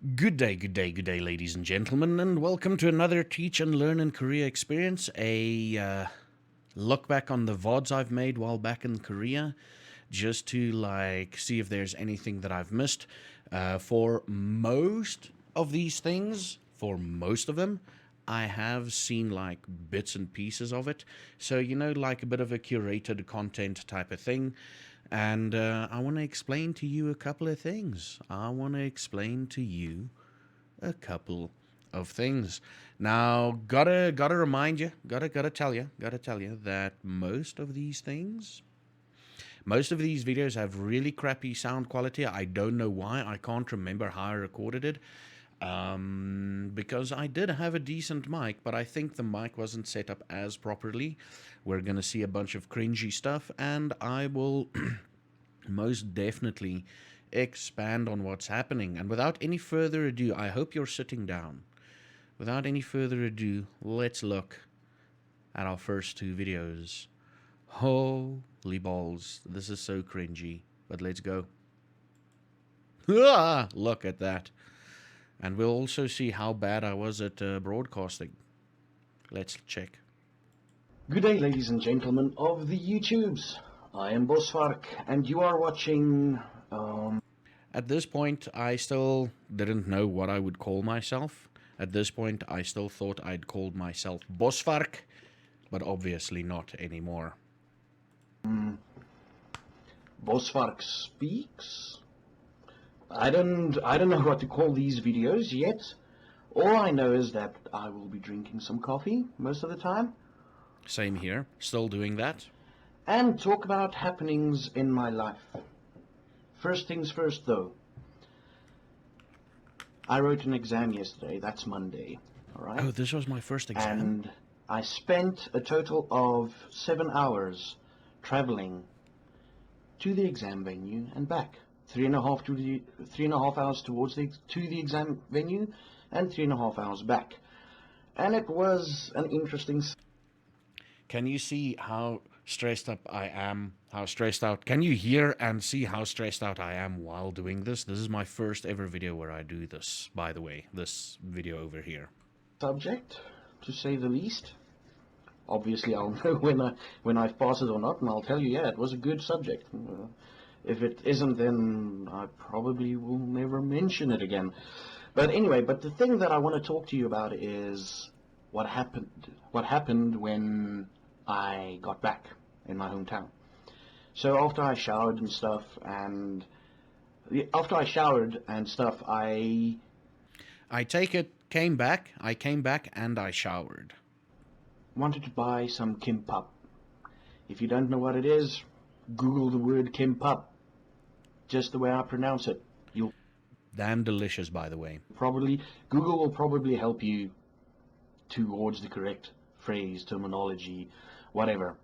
Good day, good day, good day, ladies and gentlemen, and welcome to another Teach and Learn in Korea experience. A look back on the VODs I've made while back in Korea, just to see if there's anything that I've missed. For most of these things, for most of them, I have seen like bits and pieces of it. So, like a bit of a curated content type of thing. And I want to explain to you a couple of things. Now, gotta remind you, gotta tell you that most of these videos have really crappy sound quality. I don't know why. I can't remember how I recorded it. Because I did have a decent mic, but I think the mic wasn't set up as properly. We're gonna see a bunch of cringy stuff, and I will most definitely expand on what's happening. And without any further ado, I hope you're sitting down. Without any further ado, let's look at our first two videos. Holy balls, this is so cringy, but let's go. Look at that. And we'll also see how bad I was at broadcasting. Let's check. Good day, ladies and gentlemen of the YouTubes. I am Bosvark, and you are watching... At this point, I still didn't know what I would call myself. At this point, I still thought I'd called myself Bosvark, but obviously not anymore. Bosvark Speaks? I don't know what to call these videos yet. All I know is that I will be drinking some coffee most of the time. Same here, still doing that. And talk about happenings in my life. First things first, though. I wrote an exam yesterday. That's Monday. All right? Oh, this was my first exam? And I spent a total of 7 hours traveling to the exam venue and back. 3.5 hours to the exam venue and 3.5 hours back. And it was an interesting... Can you see how stressed up I am? How stressed out? Can you hear and see how stressed out I am while doing this? This is my first ever video where I do this, by the way. This video over here. Subject, to say the least. Obviously, I'll know when I've passed it or not, and I'll tell you, yeah, it was a good subject. If it isn't, then I probably will never mention it again. But anyway, the thing that I want to talk to you about is what happened when I got back in my hometown. So after I showered and stuff, I take it, I came back and I showered. Wanted to buy some kimbap. If you don't know what it is, Google the word kimbap. Just the way I pronounce it. You'll damn delicious, by the way. Google will probably help you towards the correct phrase, terminology, whatever.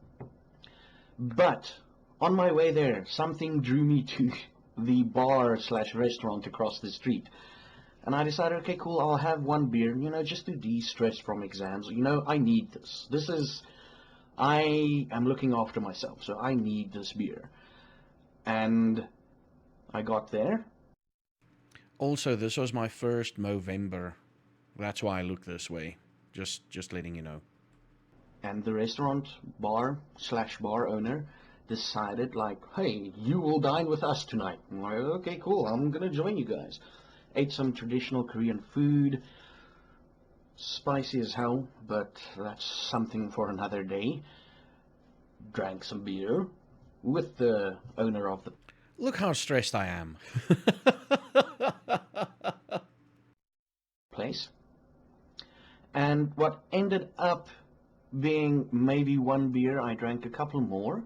But on my way there, something drew me to the bar/restaurant across the street. And I decided, okay, cool, I'll have one beer, just to de-stress from exams. I need this. I am looking after myself, so I need this beer. And I got there. Also, this was my first Movember. That's why I look this way. Just letting you know. And the restaurant bar owner decided, hey, you will dine with us tonight. I'm like, okay, cool, I'm gonna join you guys. Ate some traditional Korean food. Spicy as hell, but that's something for another day. Drank some beer with the owner of the... Look how stressed I am. place. And what ended up being maybe one beer, I drank a couple more,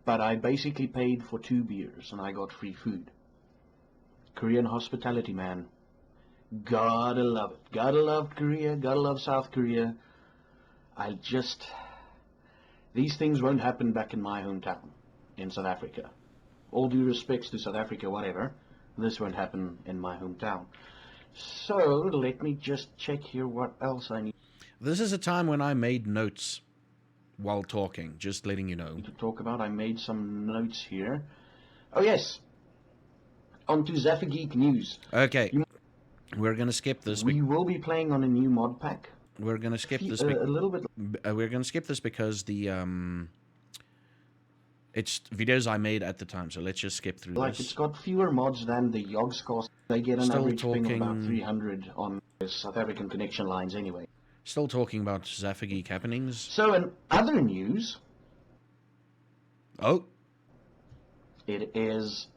but I basically paid for 2 beers and I got free food. Korean hospitality, man. Gotta love it. Gotta love Korea, gotta love South Korea. These things won't happen back in my hometown, in South Africa. All due respects to South Africa, whatever, this won't happen in my hometown. So, let me just check here what else I need. This is a time when I made notes while talking, just letting you know. To talk about, I made some notes here. Oh yes, on to Zaffa Geek News. Okay. We're gonna skip this. We will be playing on a new mod pack. We're gonna skip this. A little bit. We're gonna skip this because it's videos I made at the time. So let's just skip through Like this. it's got fewer mods than the Yogscast. They get an Still average ping of about talking- 300 on the South African connection lines anyway. Still talking about Zaffa happenings. So in other news, Oh, it is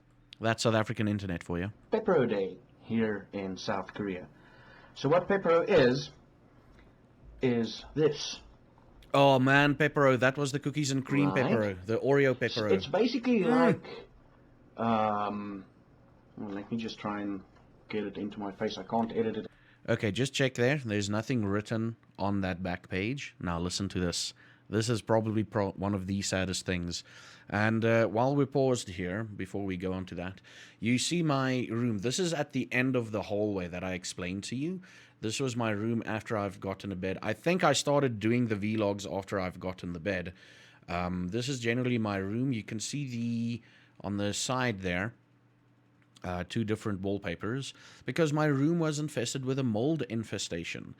that's South African internet for you. Pepero Day here in South Korea. So what Pepero is this. Oh man, pepero! That was the cookies and cream Right. pepero, the Oreo pepero. It's basically like, well, let me just try and get it into my face. I can't edit it. Okay, just check there. There's nothing written on that back page. Now listen to this. This is probably one of the saddest things. And while we're paused here, before we go on to that, you see my room. This is at the end of the hallway that I explained to you. This was my room after I've gotten to bed. I think I started doing the vlogs after I've gotten the bed. This is generally my room. You can see on the side there, two different wallpapers, because my room was infested with a mold infestation.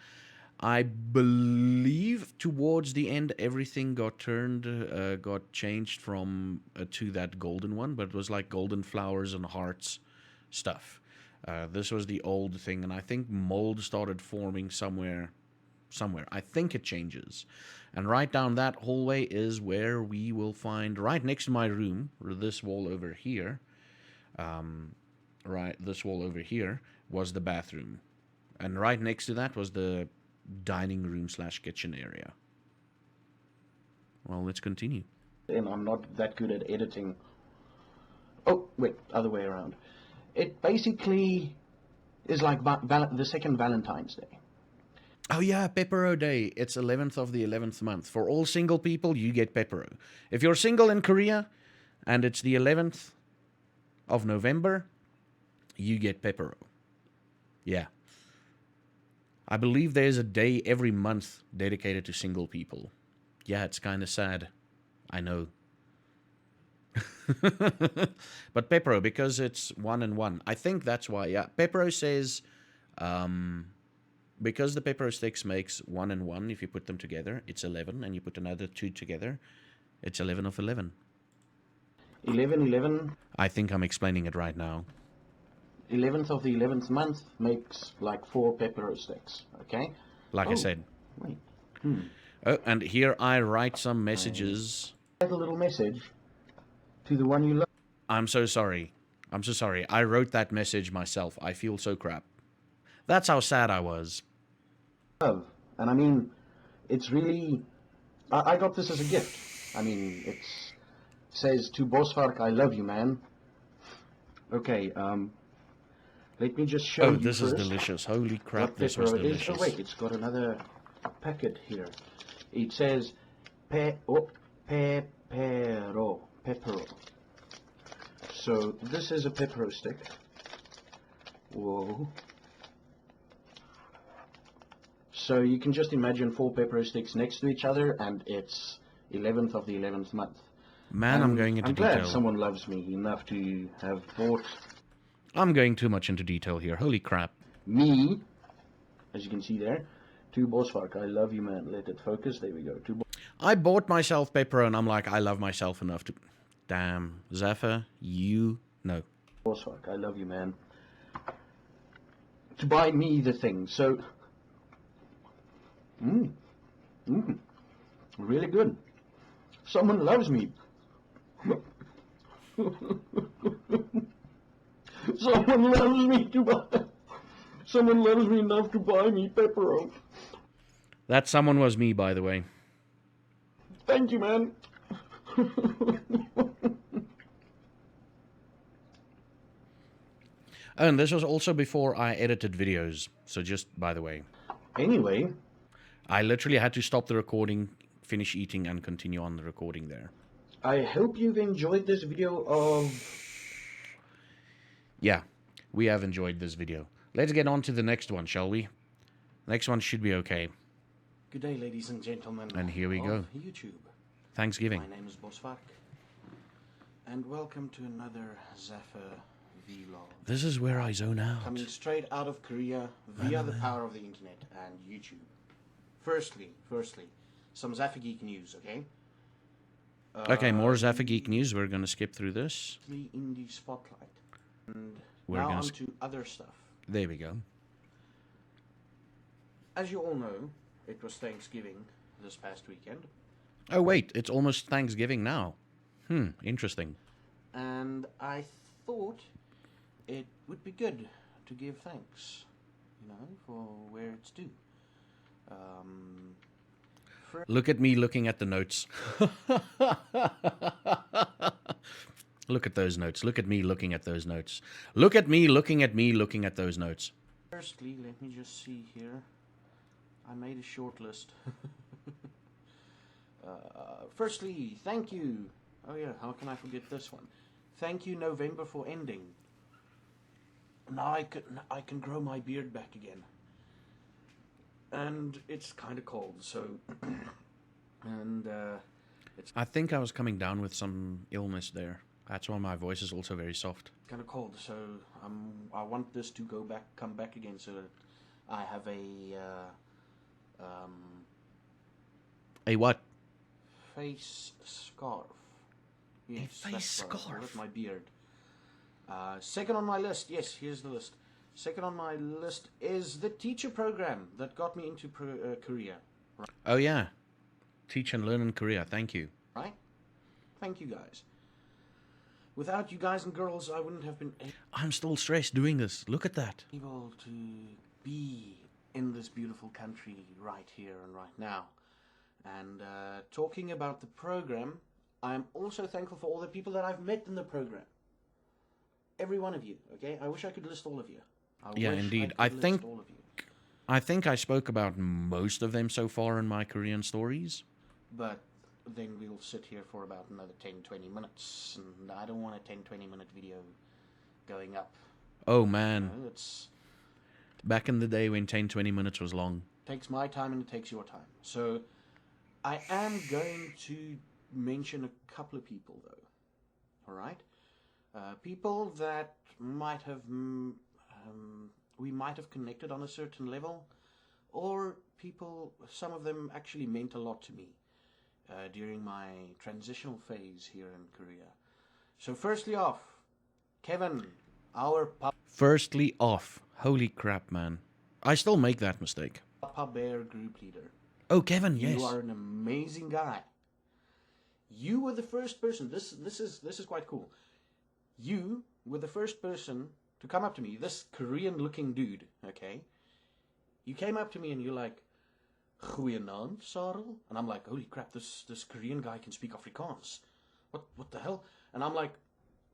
I believe towards the end everything got changed from to that golden one, but it was like golden flowers and hearts stuff. This was the old thing, and I think mold started forming somewhere. I think it changes. And right down that hallway is where we will find, right next to my room, or this wall over here, this wall over here was the bathroom. And right next to that was the dining room / kitchen area. Well, let's continue. And I'm not that good at editing. Oh, wait, other way around. It basically is like the second Valentine's Day. Oh yeah, Pepero Day. It's 11th of the 11th month. For all single people, you get Pepero. If you're single in Korea and it's the 11th of November, you get Pepero. Yeah. I believe there's a day every month dedicated to single people. Yeah, it's kind of sad. I know. But Pepero, because it's 1 and 1. I think that's why, yeah. Pepero says, because the Pepero sticks makes 1 and 1, if you put them together, it's 11, and you put another 2 together, it's 11 of 11. 11. I think I'm explaining it right now. 11th of the 11th month makes like 4 Pepero sticks, okay? Like I said. Wait. Oh, and here I write some messages. Write a little message to the one you love. I'm so sorry. I wrote that message myself. I feel so crap. That's how sad I was. And I mean, it's really... I got this as a gift. I mean, it says, to Bosvark, I love you, man. Okay, let me just show you this first is delicious. Holy crap, what this was pepero is. delicious. Oh, wait, it's got another packet here. It says, pepero. So, this is a pepero stick. Whoa. So, you can just imagine 4 pepero sticks next to each other, and it's 11th of the 11th month. Man, I'm going into I'm glad detail. someone loves me enough to have bought I'm going too much into detail here. Holy crap. me, as you can see there, to Bosvark. I love you, man. Let it focus. There we go. I bought myself pepero, and I'm like, I love myself enough to... Damn. Zaffa, you... No. Bosvark. I love you, man. To buy me the thing. So, really good. Someone loves me. Someone loves me to buy. Someone loves me enough to buy me pepero. That someone was me, by the way. Thank you, man. And this was also before I edited videos. So just by the way. Anyway, I literally had to stop the recording, finish eating, and continue on the recording there. I hope you've enjoyed this video of... Yeah, we have enjoyed this video. Let's get on to the next one, shall we? Next one should be okay. Good day, ladies and gentlemen. And here we of go. YouTube. Thanksgiving. My name is Bosvark, and welcome to another Zaffa vlog. This is where I zone out. Coming straight out of Korea via the power of the internet and YouTube. Firstly, some Zafageek news, okay? Okay, more Zafageek news. We're going to skip through this. The indie spotlight. And We're now gonna on to other stuff. There we go. As you all know, it was Thanksgiving this past weekend. Oh, wait, it's almost Thanksgiving now. Interesting. And I thought it would be good to give thanks, for where it's due. Look at me looking at the notes. Look at those notes. Look at me looking at those notes. Look at me looking at me looking at those notes. Firstly, let me just see here. I made a short list. Firstly, thank you. Oh yeah, how can I forget this one? Thank you, November, for ending. Now I can grow my beard back again. And it's kind of cold, so... and it's I think I was coming down with some illness there. That's why my voice is also very soft. kind of cold, so I want this to come back again, so that I have A what? face scarf. Yes, face that's what I call scarf? it, my beard. Second on my list, yes, here's the list. Second on my list is the teacher program that got me into Korea. Oh, yeah. Teach and learn in Korea. Thank you. Right? Thank you guys. Without you guys and girls, I wouldn't have been I'm still stressed doing this. Look at that. able to be in this beautiful country right here and right now. And talking about the program, I'm also thankful for all the people that I've met in the program. Every one of you, okay? I wish I could list all of you. Yeah, indeed. I think I spoke about most of them so far in my Korean stories. But then we'll sit here for about another 10-20 minutes, and I don't want a 10-20 minute video going up. Oh, man. It's Back in the day when 10-20 minutes was long. takes my time and it takes your time. So I am going to mention a couple of people, though. All right? People that might have we might have connected on a certain level, or people, some of them actually meant a lot to me during my transitional phase here in Korea. So firstly off, Kevin, our Firstly off. Holy crap, man. I still make that mistake. Papa Bear group leader. Oh, Kevin, yes. You are an amazing guy. You were the first person. This is quite cool. You were the first person to come up to me. This Korean-looking dude. Okay. You came up to me and you're like, "Goeienaand, Sarel," and I'm like, "Holy crap! This Korean guy can speak Afrikaans. What the hell?" And I'm like,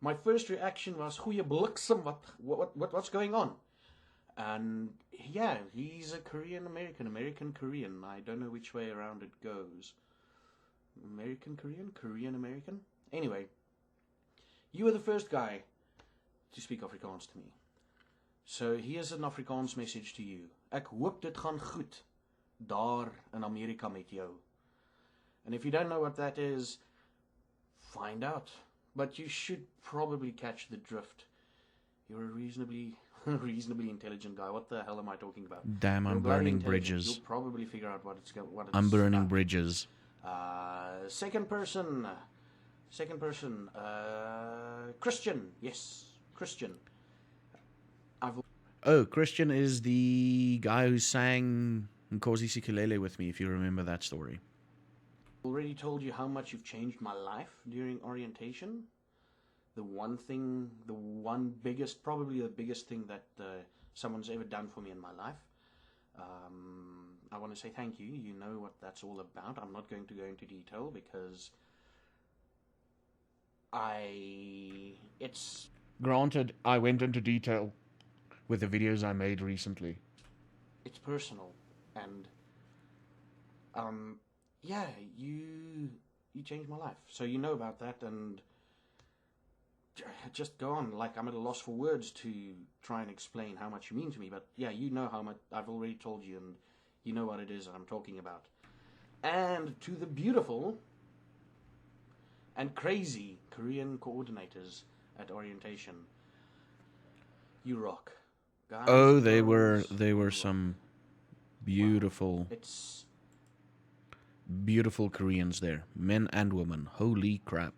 my first reaction was, "Goeie bliksem, what's going on?" And yeah, he's a American Korean. I don't know which way around it goes. American Korean, Korean American. Anyway, you were the first guy to speak Afrikaans to me. So here's an Afrikaans message to you. Ek hoop dit gaan goed daar in Amerika met jou. And if you don't know what that is, find out. But you should probably catch the drift. You're a reasonably intelligent guy. What the hell am I talking about? Damn, I'm burning bridges. You'll probably figure out what it's I'm burning about. bridges. Second person, Christian. Yes, Christian. Oh, Christian is the guy who sang Nkosi Sikelele with me, if you remember that story. Already told you how much you've changed my life during orientation. Probably the biggest thing that someone's ever done for me in my life. I want to say thank you. You know what that's all about. I'm not going to go into detail because it's... Granted, I went into detail with the videos I made recently. It's personal, and yeah, you changed my life. So you know about that, and just go on. Like, I'm at a loss for words to try and explain how much you mean to me, but yeah, you know how much I've already told you, and you know what it is that I'm talking about. And to the beautiful and crazy Korean coordinators at orientation, You rock. Guys, Oh, girls, they you were rock. some Wow. beautiful, It's beautiful Koreans there, men and women. Holy crap!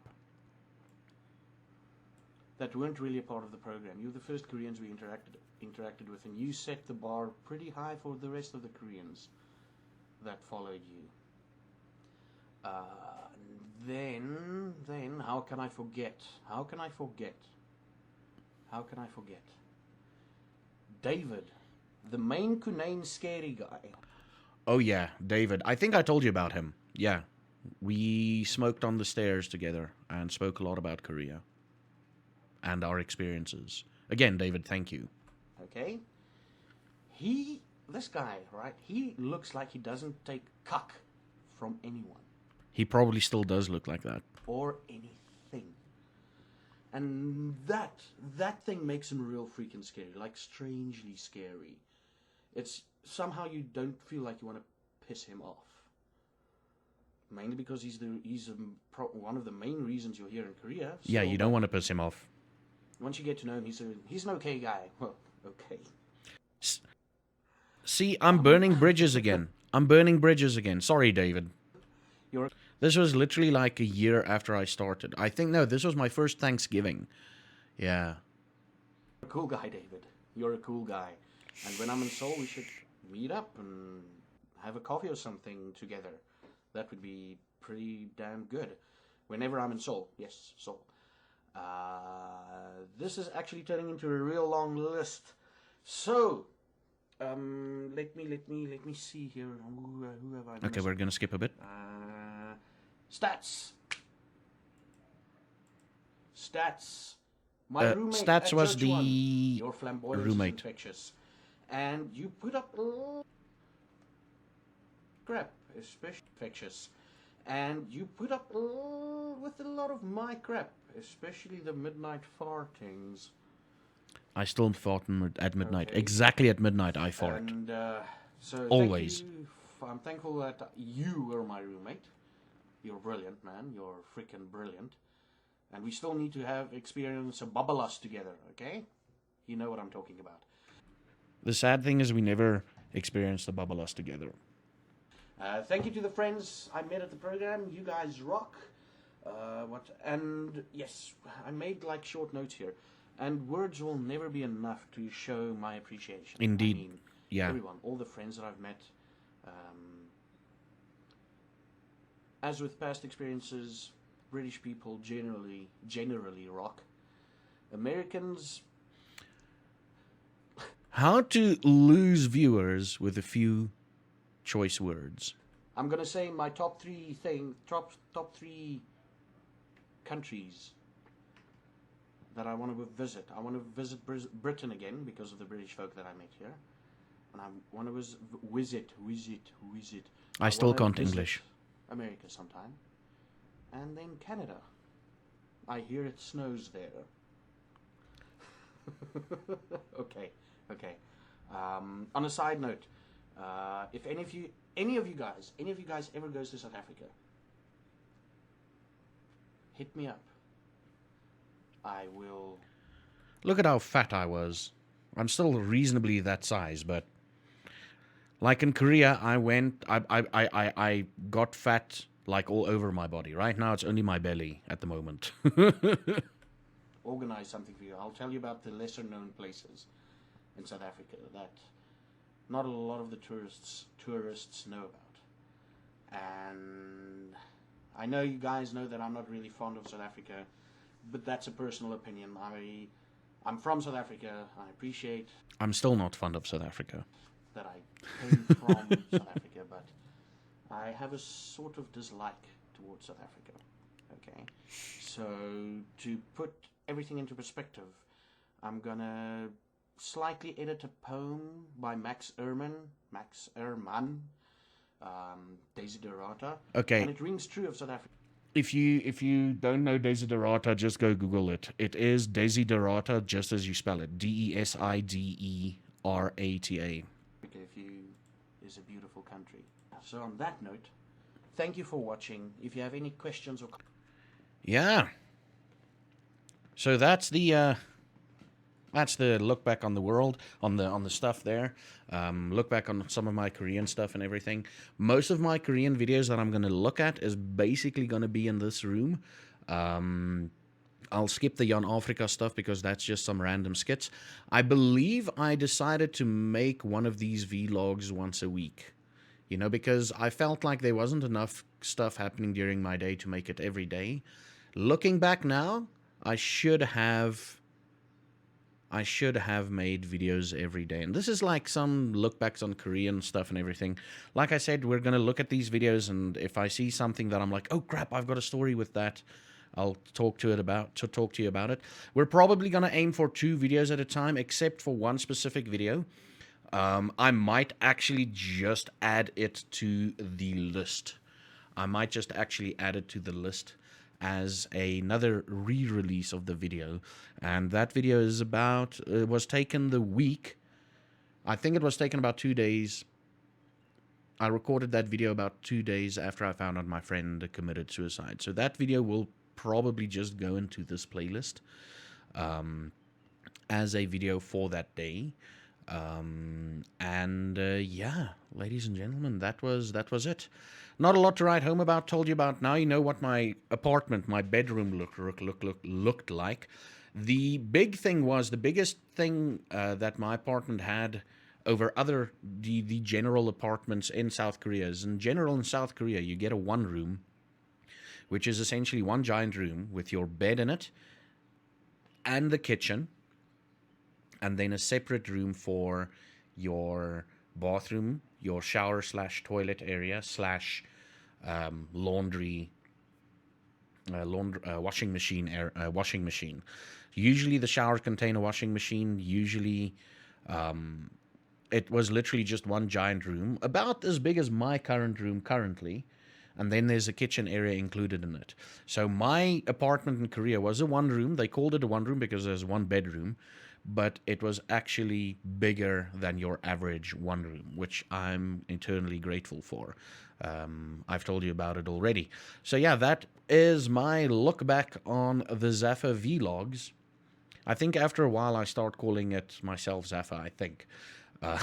that weren't really a part of the program. You were the first Koreans we interacted with, and you set the bar pretty high for the rest of the Koreans that followed you. Then, how can I forget? How can I forget? How can I forget? David, the main Kunane scary guy. Oh yeah, David. I think I told you about him. Yeah, we smoked on the stairs together and spoke a lot about Korea and our experiences. Again, David, thank you. Okay? This guy, right? He looks like he doesn't take cuck from anyone He probably still does look like that. or anything. And that thing makes him real freaking scary, like strangely scary. It's somehow you don't feel like you want to piss him off. Mainly because he's one of the main reasons you're here in Korea. Yeah, Still, you don't want to piss him off. once you get to know him, he's an okay guy. Well, okay. See, I'm burning bridges again. I'm burning bridges again. Sorry, David. You're This was literally like a year after I started. I think, no, this was my first Thanksgiving. Yeah. a cool guy, David. You're a cool guy. And when I'm in Seoul, we should meet up and have a coffee or something together. That would be pretty damn good. Whenever I'm in Seoul. Yes, Seoul. This is actually turning into a real long list. So, let me see here. Who have I missed? Okay, we're gonna skip a bit. Stats. My roommate Stats at was Church the One. Your flamboyance roommate. is infectious. And you put up crap, especially infectious. And you put up with a lot of my crap, especially the midnight fartings. I still fought at midnight. Okay. Exactly at midnight, I fought. And so Always. thank you. I'm thankful that you were my roommate. You're brilliant, man. You're freaking brilliant. And we still need to experience a bubblus together, okay? You know what I'm talking about. The sad thing is we never experienced the bubblus together. Thank you to the friends I met at the program. You guys rock. And yes, I made like short notes here. And words will never be enough to show my appreciation. Indeed. I mean, Yeah. everyone, all the friends that I've met. As with past experiences, British people generally rock. Americans, How to lose viewers with a few choice words. I'm gonna say my top three countries that I want to visit. I want to visit Britain again because of the British folk that I met here, and I want to visit. I still wanna can't visit English. America sometime, and then Canada. I hear it snows there. Okay. On a side note, if any of you guys ever goes to South Africa, hit me up. I will. Look at how fat I was. I'm still reasonably that size, but like in Korea, I got fat like all over my body. Right now, it's only my belly at the moment. Organize something for you. I'll tell you about the lesser known places in South Africa that not a lot of the tourists know about. And I know you guys know that I'm not really fond of South Africa, but that's a personal opinion. I'm from South Africa. I appreciate I'm still not fond of South Africa. that I came from South Africa, but I have a sort of dislike towards South Africa. Okay, so to put everything into perspective, I'm gonna slightly edit a poem by Max Ehrmann, Desiderata. Okay. And it rings true of South Africa. If you don't know Desiderata, just go Google it. It is Desiderata, just as you spell it. Desiderata. Is a beautiful country. So on that note, thank you for watching. If you have any questions or Yeah. So that's the That's the look back on the world, on the stuff there. Look back on some of my Korean stuff and everything. Most of my Korean videos that I'm going to look at is basically going to be in this room. I'll skip the Jan Afrika stuff because that's just some random skits. I believe I decided to make one of these vlogs once a week. You know, because I felt like there wasn't enough stuff happening during my day to make it every day. Looking back now, I should have made videos every day. And this is like some look backs on Korean stuff and everything. Like I said, we're going to look at these videos, and if I see something that I'm like, oh crap, I've got a story with that, I'll talk to you about it. We're probably going to aim for 2 videos at a time, except for one specific video. I might actually just add it to the list. I might just actually add it to the list as another re-release of the video. And that video is about, it was taken the week, I think it was taken about 2 days. I recorded that video about 2 days after I found out my friend committed suicide. So that video will probably just go into this playlist as a video for that day. Yeah, ladies and gentlemen, that was it. Not a lot to write home about. Told you about. Now you know what my apartment, my bedroom looked like. The big thing was, the biggest thing that my apartment had over the general apartments in South Korea is, in general in South Korea, you get a one room, which is essentially one giant room with your bed in it and the kitchen, and then a separate room for your bathroom, your shower / toilet area / laundry, washing machine. Usually the showers contain a washing machine. Usually, it was literally just one giant room, about as big as my current room currently. And then there's a kitchen area included in it. So my apartment in Korea was a one room. They called it a one room because there's one bedroom, but it was actually bigger than your average one room, which I'm eternally grateful for. I've told you about it already. So yeah, that is my look back on the Zaffa vlogs. I think after a while I start calling it myself Zaffa, I think. Uh,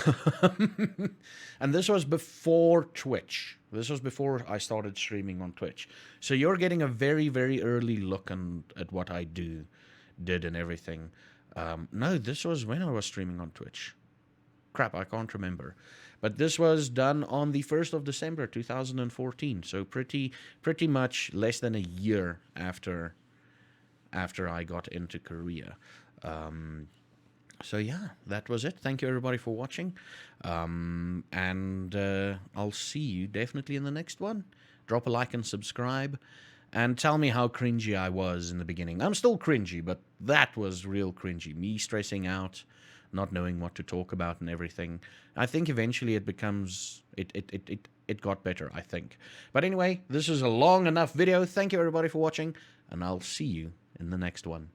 and this was before Twitch. This was before I started streaming on Twitch. So you're getting a very, very early look at what I did and everything. No, this was when I was streaming on Twitch. Crap, I can't remember. But this was done on the 1st of December, 2014. So pretty much less than a year after I got into Korea. So yeah, that was it. Thank you everybody for watching. I'll see you definitely in the next one. Drop a like and subscribe. And tell me how cringy I was in the beginning. I'm still cringy, but that was real cringy. Me stressing out, not knowing what to talk about and everything. I think eventually it got better, I think. But anyway, this is a long enough video. Thank you everybody for watching, and I'll see you in the next one.